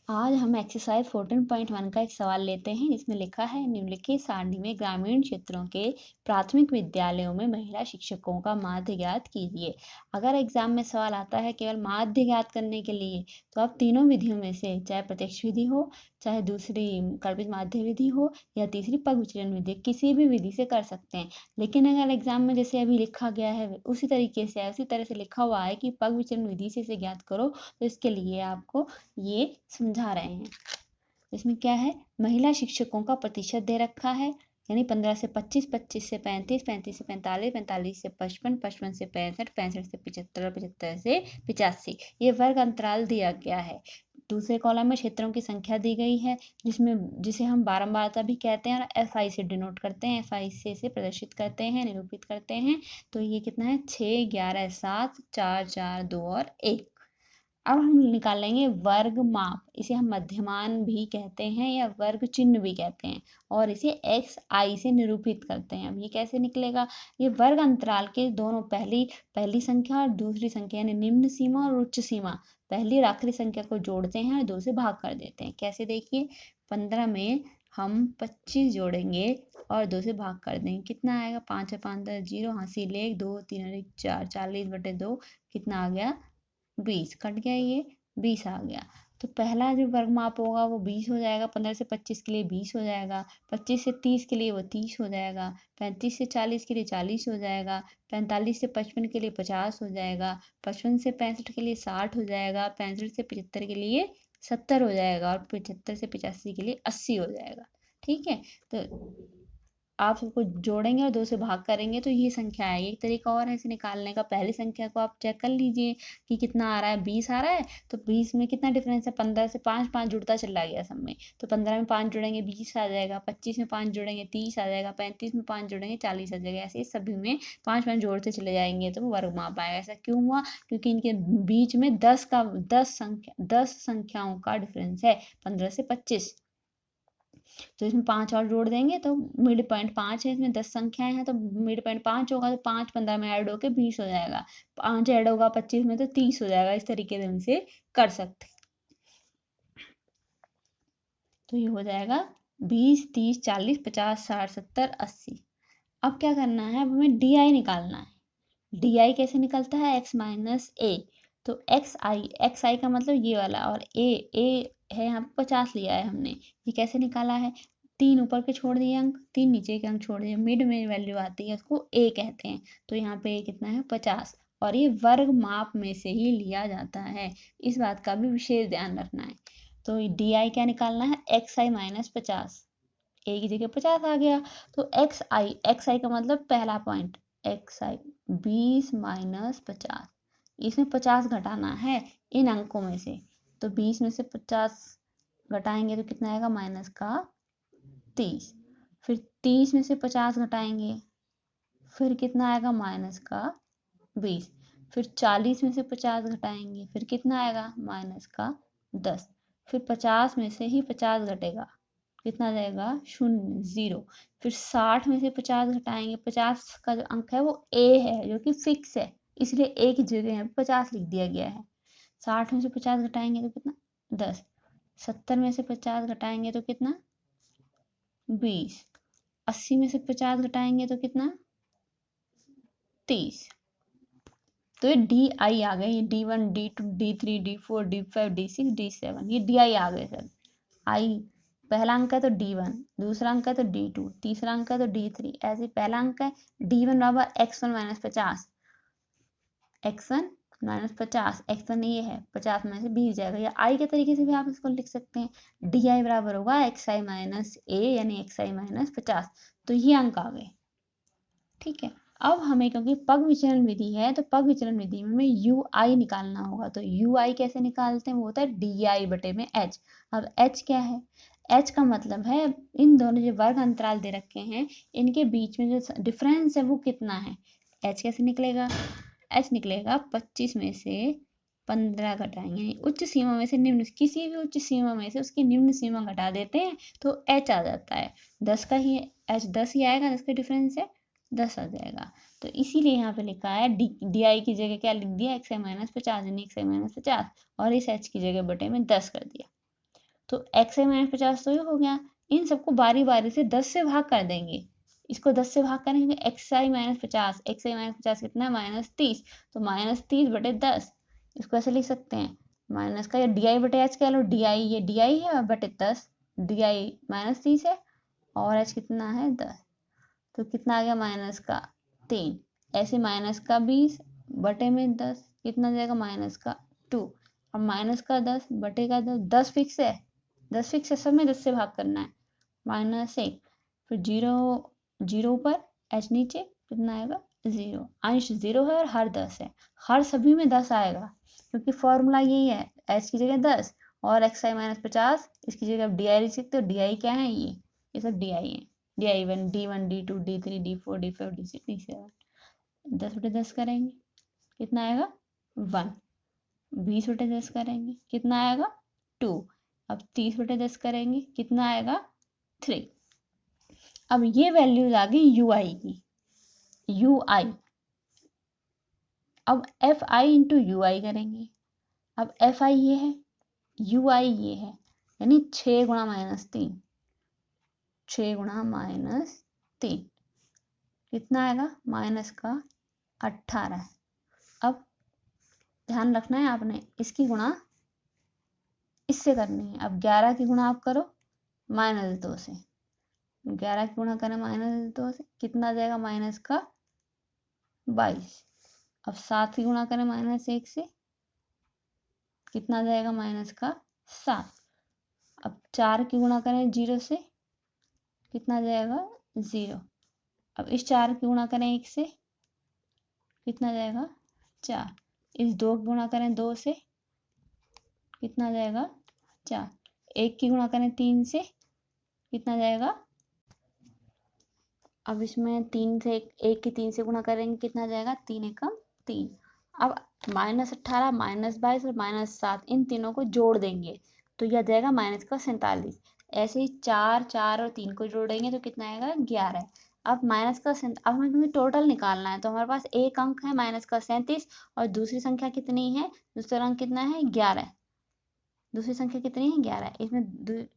आज हम एक्सरसाइज 14.1 का एक सवाल लेते हैं जिसमें लिखा है निम्नलिखित सारणी में ग्रामीण क्षेत्रों के प्राथमिक विद्यालयों में महिला शिक्षकों का माध्य ज्ञात कीजिए। अगर एग्जाम में सवाल आता है केवल माध्य ज्ञात करने के लिए तो आप तीनों विधियों में से चाहे प्रत्यक्ष विधि हो, चाहे दूसरी कल्पित माध्य विधि हो या तीसरी पग विचलन विधि, किसी भी विधि से कर सकते हैं। लेकिन अगर एग्जाम में जैसे अभी लिखा गया है उसी तरीके से उसी तरह से लिखा हुआ है कि पग विचलन विधि से इसे ज्ञात करो, तो इसके लिए आपको ये समझा रहे हैं। इसमें क्या है, महिला शिक्षकों का प्रतिशत दे रखा है, यानी 15 से 25, 25 से 35, 35 से 45, 45 से 55, 55 से 65, 65 से 75, 75 से 85 ये वर्ग अंतराल दिया गया है। दूसरे कॉलम में क्षेत्रों की संख्या दी गई है जिसे हम बारंबारता भी कहते हैं और FI से डिनोट करते हैं, FI से प्रदर्शित करते हैं, निरूपित करते हैं। तो ये कितना है, 6, 11, 7, 4, 4, 2 और 1। अब हम निकालेंगे वर्ग माप, इसे हम मध्यमान भी कहते हैं या वर्ग चिन्ह भी कहते हैं और इसे XI से निरूपित करते हैं। अब ये कैसे निकलेगा, ये वर्ग अंतराल के दोनों पहली संख्या और दूसरी संख्या यानी निम्न सीमा और उच्च सीमा, पहली और आखिरी संख्या को जोड़ते हैं और 2 से भाग कर देते हैं। कैसे, देखिए 15 में हम 25 जोड़ेंगे और 2 से भाग कर देंगे, कितना आएगा, 5 है 5 10 0, हासिल 1 2 3 और 1 4, 40/2 कितना आ गया, 20 कट गया, ये 20 आ गया। तो पहला जो वर्ग माप होगा वो 20 हो जाएगा, 15 से 25 के लिए 20 हो जाएगा, 25 से 30 के लिए वो 30 हो जाएगा, 35 से 40 के लिए 40 हो जाएगा, 45 से 55 के लिए 50 हो जाएगा, 55 से 65 के लिए 60 हो जाएगा, 65 से 75 के लिए 70 हो जाएगा और 75 से 85 के लिए 80 हो जाएगा। ठीक है, तो आप सबको जोड़ेंगे और 2 से भाग करेंगे तो ये संख्या आएगी। एक तरीका और है इसे निकालने का, पहली संख्या को आप चेक कर लीजिए कि कितना आ रहा है, 20 आ रहा है, तो 20 में कितना डिफरेंस है, 15 से 5 5 जुड़ता चला गया सब में, तो 15 में 5 जोड़ेंगे 20 आ जाएगा, 25 में 5 जोड़ेंगे 30 आ जाएगा, 35 में 5 जोड़ेंगे 40 आ जाएगा। ऐसे सभी में 5 5 जोड़ते चले जाएंगे तो वर्ग माप आएगा। ऐसा क्यों हुआ, क्योंकि इनके बीच में 10 संख्याओं का डिफरेंस है, 15 से 25। तो इसमें 5 और जोड़ देंगे तो मिड पॉइंट 5 है, इसमें 10 संख्याएं हैं तो मिड पॉइंट 5 होगा, तो 5 15 में ऐड होके 20 हो जाएगा, 5 ऐड होगा 25 में तो 30 हो जाएगा। इस तरीके से हम इसे कर सकते हैं। तो ये हो जाएगा 20, 30, 40, 50, 60, 70, 80। अब क्या करना है, अब हमें DI निकालना है। DI कैसे निकलता है, x माइनस ए, तो XI का मतलब ये वाला और ए है यहाँ पे 50 लिया है हमने। ये कैसे निकाला है, 3 ऊपर के छोड़ दिए अंक, 3 नीचे के अंक छोड़ दिए, मिड में वैल्यू आती है उसको A कहते हैं। तो यहाँ पे कितना है, 50, और ये वर्ग माप में से ही लिया जाता है, इस बात का भी विशेष ध्यान रखना है। तो DI क्या निकालना है, XI माइनस 50, ए की जगह 50 आ गया, तो XI का मतलब पहला पॉइंट XI 20 माइनस 50, इसमें 50 घटाना है इन अंकों में से, तो 20 में से 50 घटाएंगे तो कितना आएगा, माइनस का 30, फिर 30 में से 50 घटाएंगे फिर कितना आएगा, माइनस का 20, फिर 40 में से 50 घटाएंगे फिर कितना आएगा, माइनस का 10, फिर 50 में से ही 50 घटेगा, कितना जाएगा, 0 0, फिर 60 में से 50 घटाएंगे, 50 का जो अंक है वो A है जो कि फिक्स है, इसलिए A की जगह 50 लिख दिया गया है। 60 में से 50 घटाएंगे तो कितना, 10, 70 में से 50 घटाएंगे तो कितना, 20, 80 में से 50 घटाएंगे तो कितना, 30। तो ये DI आ गए, ये D1 D2 D3 D4 D5 D6 D7, ये DI आ गए सर। आई पहला अंक है तो D1, दूसरा अंक है तो D2, तीसरा अंक है तो D3, ऐसे पहला अंक है D1 बराबर x1 minus 50, x1 minus 50, x1 ये है 50 में से 20 जाएगा, या आई के तरीके से भी आप इसको लिख सकते हैं, DI बराबर होगा XI माइनस A यानी XI माइनस 50। तो ये अंक आ गए। ठीक है, अब हमें क्योंकि पग विचलन विधि है तो पग विचलन विधि में हमें UI निकालना होगा, तो UI कैसे निकालते हैं, वो होता है DI बटे में H। अब H क्या है, H का मतलब है इन दोनों जो वर्ग अंतराल दे रखे हैं इनके बीच में जो डिफरेंस है वो कितना है। H कैसे निकलेगा, H निकलेगा 25 में से 15 घटाएंगे, उच्च सीमा में से निम्न, किसी भी उच्च सीमा में से उसकी निम्न सीमा घटा देते हैं तो H आ जाता है। 10 का ही H 10 ही आएगा, 10 का डिफरेंस है 10 आ जाएगा। तो इसीलिए यहाँ पे लिखा है DI की जगह क्या लिख दिया, XI माइनस 50 यानी XI माइनस 50 और इस H की जगह बटे में 10 कर दिया। तो एक्स आई माइनस 50 तो ये हो गया। इन सबको बारी बारी से 10 से भाग कर देंगे। इसको 10 से भाग करेंगे, एक्स आई माइनस 50, एक्स आई माइनस 50 कितना है -30, तो -30/10। इसको ऐसे लिख सकते हैं, माइनस का ये डी आई बटे एच कह लो, डी आई ये डी आई है बटे 10, डी आई -30 है और एच कितना है 10, तो कितना आ गया माइनस का 3, ऐसे माइनस का 20 बटे में 10 कितना जाएगा माइनस का 2, अब माइनस का 10 बटे का 10, 10 फिक्स है, 10 फिक्स है, सब में 10 से भाग करना है, -1, फिर 0 0 ऊपर एच नीचे कितना आएगा 0, अंश 0 है और हर 10 है, हर सभी में 10 आएगा क्योंकि फॉर्मूला यही है, एच की जगह 10 और एक्स आई माइनस 50, इसकी जगह डी आई लिख सकते हो, डी आई क्या है ये सब डी आई है, D I one D1 D2 D3 D4 D5 D6 D7, 10/10 करेंगे कितना आएगा 1, 20/10 करेंगे कितना आएगा 2, अब 30/10 करेंगे कितना आएगा 3। अब ये वैल्यूज आ गई यू आई की, यू आई, अब एफ आई इंटू यू आई करेंगे, अब एफ आई ये है, यू आई ये है, यानी 6 गुणा -3, 6 गुणा -3 कितना आएगा माइनस का 18। अब ध्यान रखना है आपने, इसकी गुणा इससे करनी है, अब 11 की गुणा आप करो -2 से, 11 की गुणा करें -2 से कितना आ जाएगा माइनस का 22, अब 7 की गुणा करें -1 से कितना आ जाएगा माइनस का 7, अब 4 की गुणा करें 0 से कितना आ जाएगा 0, अब इस 4 की गुणा करें 1 से कितना आ जाएगा 4, इस 2 की गुणा करें 2 से कितना आ जाएगा 4, 1 की गुणा करें 3 से कितना आ जाएगा, अब इसमें 3 से 1 की 3 से गुणा करेंगे कितना आ जाएगा 3 एकम 3, अब -18 -22 और -7 इन तीनों को जोड़ देंगे तो यह आ जाएगा माइनस का 47, ऐसे ही 4 4 और 3 को जोड़ेंगे तो कितना आएगा 11। अब माइनस का अब हमें टोटल निकालना है, तो हमारे पास एक अंक है -37 और दूसरी संख्या कितनी है, दूसरा अंक कितना है 11, दूसरी संख्या कितनी है 11, इसमें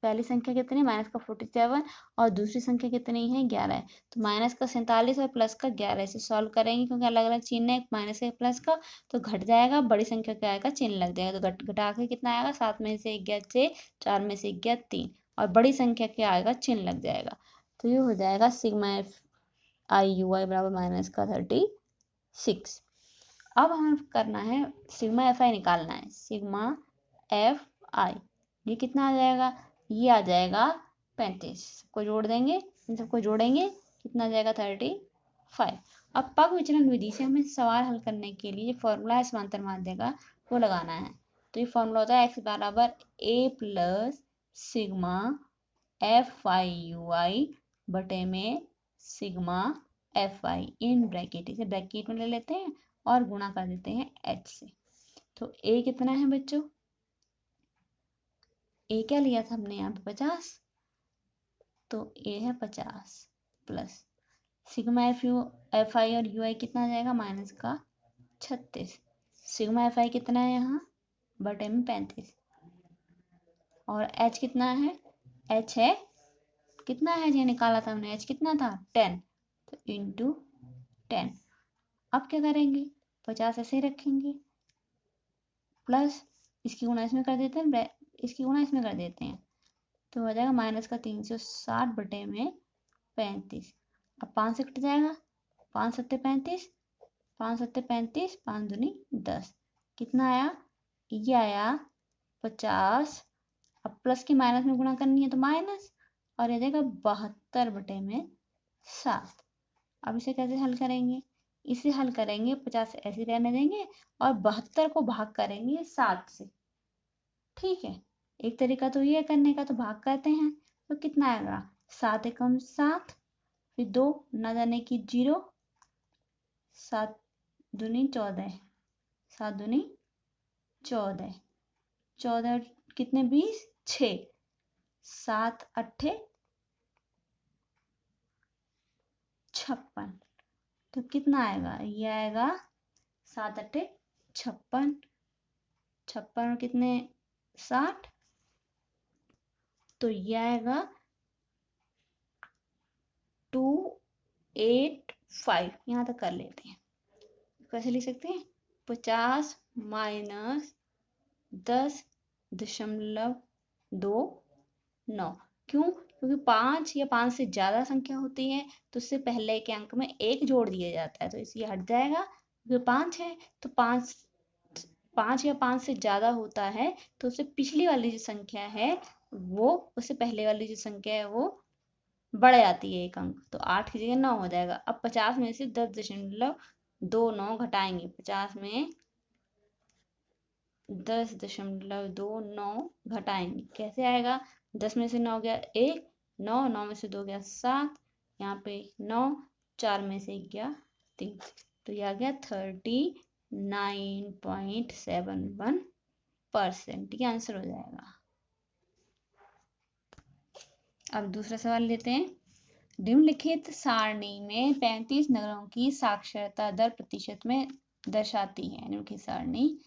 पहली संख्या कितनी है -47 और दूसरी संख्या कितनी है 11 है, तो माइनस का 47 और प्लस का 11 से सॉल्व करेंगे क्योंकि अलग अलग चिन्ह है माइनस का प्लस का, तो घट जाएगा, बड़ी संख्या क्या आएगा चिन्ह लग जाएगा, तो घटा के कितना आएगा 7 में से 1 गया 6, 4 में से 1 गया 3 और बड़ी संख्या क्या आएगा चिन्ह लग जाएगा, तो ये हो जाएगा सिग्मा एफ आई यू आई बराबर माइनस का 36। अब हमें करना है सिग्मा एफ आई निकालना है, सिग्मा एफ आई ये कितना आ जाएगा, ये आ जाएगा 35, सबको जोड़ देंगे, इन सबको जोड़ेंगे कितना आ जाएगा 35। अब पग विचलन विधि से हमें सवाल हल करने के लिए फॉर्मूला है समांतर माध्य का वो लगाना है, तो ये फॉर्मूला होता है x बराबर a plus sigma f i u i बटे में sigma f i in bracket, इसे ब्रैकेट में ले लेते हैं और गुणा कर देते हैं h से, तो a कितना है बच्चों, ए क्या लिया था हमने यहाँ पे 50, तो ए है 50 प्लस सिग्मा एफ आई और यू आई कितना आ जाएगा माइनस का 36, सिग्मा एफ आई कितना है यहाँ बटे में 35 और एच कितना है, एच है कितना है ये निकाला था हमने, एच कितना था 10, तो इंटू 10। अब क्या करेंगे 50 ऐसे ही रखेंगे प्लस इसकी गुणा इसमें कर देते हैं, इसकी गुणा इसमें कर देते हैं, तो हो जाएगा माइनस का 360 बटे में 35, अब 5 से कट जाएगा, 5 सत्ते 35, 5 सत्ते 35, 5 दूनी 10, कितना आया, ये आया 50, अब प्लस की माइनस में गुणा करनी है तो माइनस और ये जाएगा 72 बटे में 7। अब इसे कैसे हल करेंगे, इसे हल करेंगे 50 ऐसे रहने देंगे और 72 को भाग करेंगे 7 से, ठीक है, एक तरीका तो ये करने का, तो भाग करते हैं तो कितना आएगा 7 एकम 7, फिर 2 ना जाने की 0, 7 दूनी 14, 7 दूनी 14, 14 कितने 20 6, 7 अट्ठे 56, तो कितना आएगा, ये आएगा 7 अट्ठे 56, 56 और कितने 60, तो ये आएगा 285। यहाँ तक कर लेते हैं। कैसे लिख सकते हैं? 50 माइनस 10.29। क्यों? क्योंकि 5 या 5 से ज्यादा संख्या होती है तो उससे पहले के अंक में 1 जोड़ दिया जाता है, तो इसलिए हट जाएगा। क्योंकि 5 है तो 5 या 5 से ज्यादा होता है तो उससे पिछली वाली जो संख्या है वो, उससे पहले वाली जो संख्या है वो बढ़ जाती है 1 अंक, तो 8 की जगह 9 हो जाएगा। अब 50 में से 10.29 घटाएंगे। 50 में 10.29 घटाएंगे, कैसे आएगा? 10 में से 9 गया 1, 9 में से 2 गया 7, यहाँ पे 9, 4 में से 1 गया 3, तो यह आ गया 39.71%। ये आंसर हो जाएगा। अब दूसरा सवाल लेते हैं। निम्नलिखित सारणी में 35 नगरों की साक्षरता दर प्रतिशत में दर्शाती है। निम्नलिखित सारणी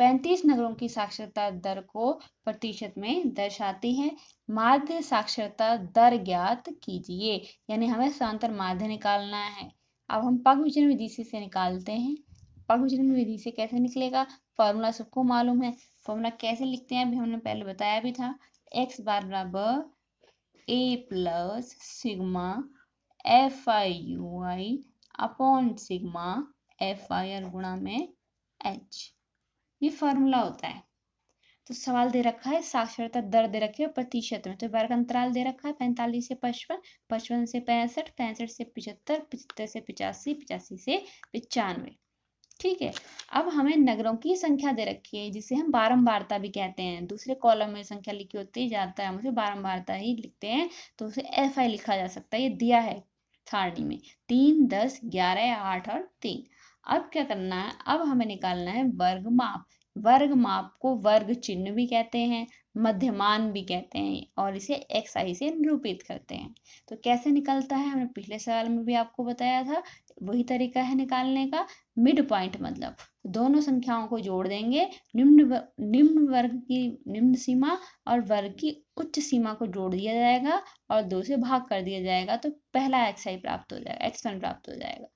35 नगरों की साक्षरता दर को प्रतिशत में दर्शाती है। माध्य साक्षरता दर ज्ञात कीजिए, यानी हमें समांतर माध्य निकालना है। अब हम पग विचलन विधि से निकालते हैं। पग विचलन विधि से कैसे निकलेगा? फॉर्मूला सबको मालूम है। फॉर्मूला कैसे लिखते हैं अभी हमने पहले बताया भी था। x बार बराबर a plus sigma f i u i upon sigma f I R गुणा में एच, ये फॉर्मूला होता है। तो सवाल दे रखा है साक्षरता दर दे रखी है प्रतिशत में, तो वर्ग अंतराल दे रखा है 45 से 55, 55 से 65, 65 से 75, 75 से 85, 85 से 95। ठीक है। अब हमें नगरों की संख्या दे रखी है जिसे हम बारंबारता भी कहते हैं। दूसरे कॉलम में संख्या लिखी होती है, ज्यादातर हम उसे बारंबारता ही लिखते हैं, तो उसे एफ आई लिखा जा सकता है। ये दिया है सारणी में 3, 10, 11, 8 और 3। अब क्या करना है? अब हमें निकालना है वर्ग माप। वर्ग माप को वर्ग चिन्ह भी कहते हैं, मध्यमान भी कहते हैं, और इसे एक्स आई से निरूपित करते हैं। तो कैसे निकलता है? हमने पिछले सवाल में भी आपको बताया था, वही तरीका है निकालने का। मिड पॉइंट मतलब दोनों संख्याओं को जोड़ देंगे, निम्न वर्ग की निम्न सीमा और वर्ग की उच्च सीमा को जोड़ दिया जाएगा और 2 से भाग कर दिया जाएगा, तो पहला एक्स आई प्राप्त हो जाएगा, x1 प्राप्त हो जाएगा।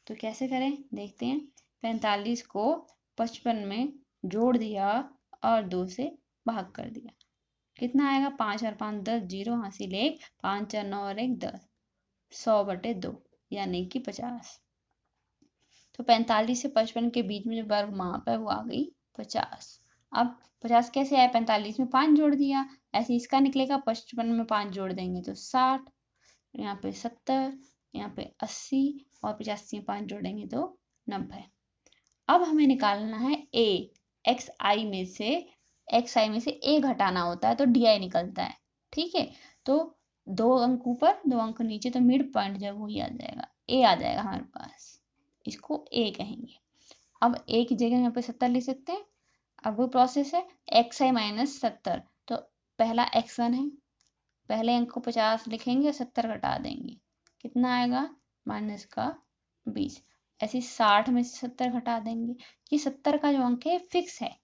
तो कैसे करें देखते हैं। 45 को 55 में जोड़ दिया और 2 से भाग कर दिया, कितना आएगा? 5 और 5 10, 0 हासिल 1, 5 और 9 और 1 10, 100/2 यानी कि 50। तो 45 से 55 के बीच में जो वर्ग माप है वो आ गई 50। अब 50 कैसे आया? 45 में 5 जोड़ दिया, ऐसे इसका निकलेगा। 55 में 5 जोड़ देंगे तो 60, यहाँ पे 70, यहाँ पे 80 और 85 में 5 जोड़ेंगे तो 90। अब हमें निकालना है a। एक्स आई में से a घटाना होता है तो डी आई निकलता है। ठीक है, तो 2 अंक ऊपर 2 अंक नीचे, तो मिड पॉइंट जब वही आ जाएगा, a आ जाएगा हमारे पास, इसको a कहेंगे। अब a की जगह यहाँ पे 70 लिख सकते हैं। अब वो प्रोसेस है एक्स आई माइनस 70, तो पहला x1 है, पहले अंक को 50 लिखेंगे, 70 घटा देंगे, कितना आएगा? माइनस का 20। ऐसे 60 में से 70 घटा देंगे। ये 70 का जो अंक है फिक्स है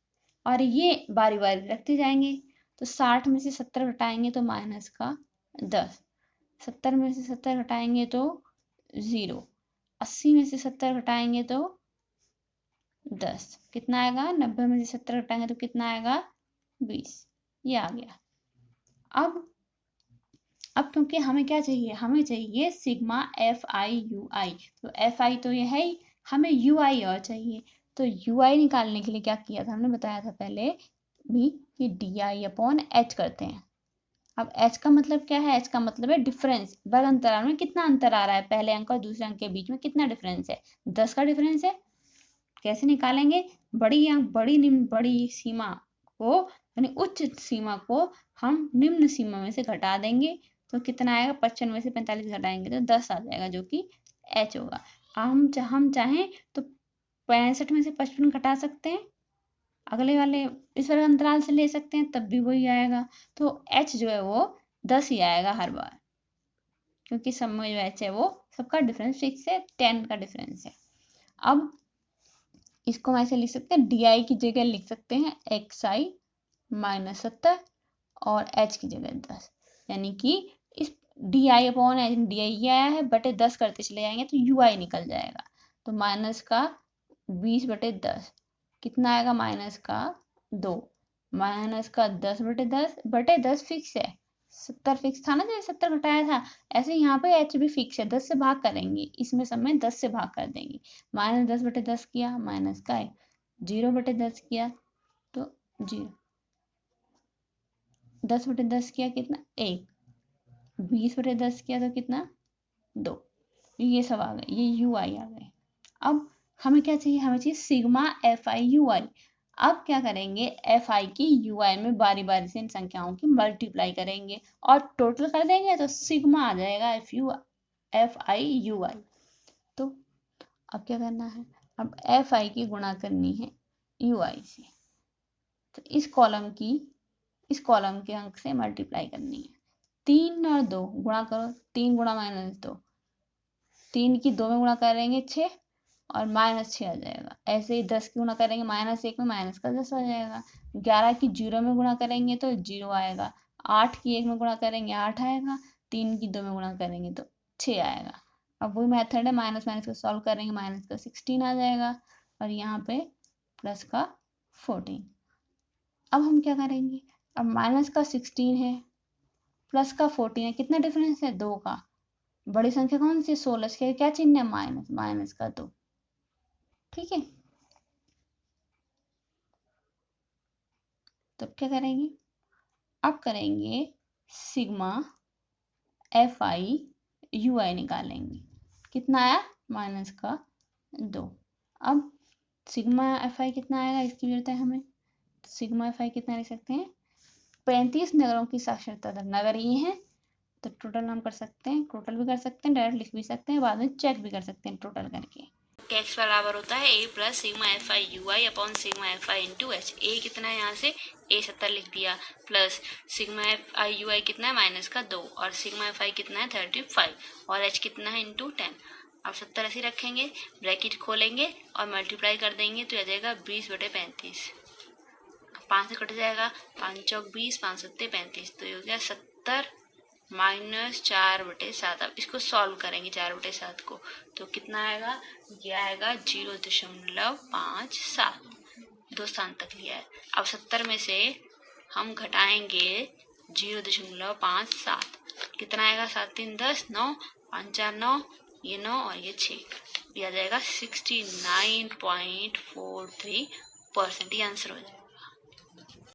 और ये बारी बारी रखते जाएंगे, तो 60 में से 70 घटाएंगे तो माइनस का 10, 70 में से 70 घटाएंगे तो 0, 80 में से 70 घटाएंगे तो 10, कितना आएगा? 90 में से 70 घटाएंगे तो कितना आएगा? 20। ये आ गया। अब क्योंकि हमें क्या चाहिए? हमें चाहिए सिग्मा एफ आई यू आई, तो एफ आई तो ये है ही, हमें यू आई और चाहिए। तो यू आई निकालने के लिए क्या किया था? हमने बताया था पहले भी कि डी आई अपॉन एच करते हैं। अब एच का मतलब क्या है? एच का मतलब है डिफरेंस, वर्ग अंतराल में कितना अंतर आ रहा है, पहले अंक और दूसरे अंक के बीच में कितना डिफरेंस है, 10 का डिफरेंस है। कैसे निकालेंगे? बड़ी सीमा को, यानी उच्च सीमा को हम निम्न सीमा में से घटा देंगे, तो कितना आएगा? 55 में से 45 घटाएंगे तो 10 आ जाएगा, जो कि h होगा। हम चाहें तो 65 में से 55 घटा सकते हैं, अगले वाले इस वर्ग अंतराल से ले सकते हैं, तब भी वही आएगा। तो h जो है वो 10 ही आएगा हर बार, क्योंकि सब में जो h है वो सबका डिफरेंस फिक्स है, 10 का डिफरेंस है। अब इसको हम ऐसे लिख सकते हैं, डी आई की जगह लिख सकते हैं एक्स आई माइनस 70 और h की जगह 10, यानी कि इस di upon H, D I आया है बटे 10 करते चले जाएंगे तो यू आई निकल जाएगा। तो माइनस का 20/10 कितना आएगा, माइनस का 2, माइनस का 10/10 बटे 10 फिक्स है, 70 फिक्स था ना, जो 70 घटाया था, ऐसे यहाँ पे एच भी फिक्स है, 10 से भाग करेंगे, इसमें सब में 10 से भाग कर देंगे। -10/10 किया, माइनस का 0/10 किया तो 0, 10/10 किया कितना 1, 20/10 किया तो कितना 2। ये सब आ गए, ये यू आई आ गए। अब हमें क्या चाहिए, हमें चाहिए सिग्मा एफ आई यू आई। अब क्या करेंगे, एफ आई की यू आई में बारी बारी से इन संख्याओं की मल्टीप्लाई करेंगे और टोटल कर देंगे तो सिग्मा आ जाएगा एफ आई यू आई। तो अब क्या करना है, अब एफ आई की गुणा करनी है यू आई से, तो इस कॉलम के अंक से मल्टीप्लाई करनी है। 3 और 2 गुणा करो, 3 गुणा -2, 3 की 2 में गुणा करेंगे 6 और -6 आ जाएगा। ऐसे ही 10 की गुणा करेंगे -1 में, माइनस का 10 आ जाएगा। 11 की 0 में गुणा करेंगे तो 0 आएगा। 8 की 1 में गुणा करेंगे 8 आएगा। 3 की 2 में गुणा करेंगे तो 6 आएगा। अब वही मेथड है, माइनस माइनस को सॉल्व करेंगे, माइनस का 16 आ जाएगा और यहाँ पे प्लस का 14। अब हम क्या करेंगे, अब माइनस का 16 है, प्लस का 14 है, कितना डिफरेंस है 2 का। बड़ी संख्या कौन सी, 16, इसके क्या चिन्ह है, माइनस, माइनस का 2। ठीक है, तब क्या करेंगे, अब करेंगे सिग्मा एफ आई यू आई निकालेंगे, कितना आया माइनस का 2। अब सिग्मा एफ आई कितना आएगा, इसकी जरूरत है हमें, सिग्मा एफ आई कितना लिख सकते हैं, 35 नगरों की साक्षरता दर, नगर ये है तो टोटल हम कर सकते हैं, टोटल भी कर सकते हैं, डायरेक्ट लिख भी सकते हैं, बाद में चेक भी कर सकते हैं टोटल करके। एक्स बराबर होता है a plus sigma f i u i upon sigma f i into h. A कितना है, यहाँ से ए 70 लिख दिया, plus sigma f i u i कितना है माइनस का 2 और सिग्मा एफ आई कितना है 35 और एच कितना है इंटू 10। अब 70 ऐसे रखेंगे, ब्रैकेट खोलेंगे और मल्टीप्लाई कर देंगे तो आ जाएगा 20/35। 5 से कट जाएगा, 5 चौक 20, 5 सत्ते 35, तो ये हो गया 70 -4/7। अब इसको सॉल्व करेंगे 4/7 को तो कितना आएगा, ये आएगा 0.57, 2 स्थान तक लिया है। अब 70 में से हम घटाएंगे 0.57, कितना आएगा, 7 3 10, 9 5 4 9, ये 9 और ये 6, ये आ जाएगा 69.43%, ये आंसर हो जाएगा।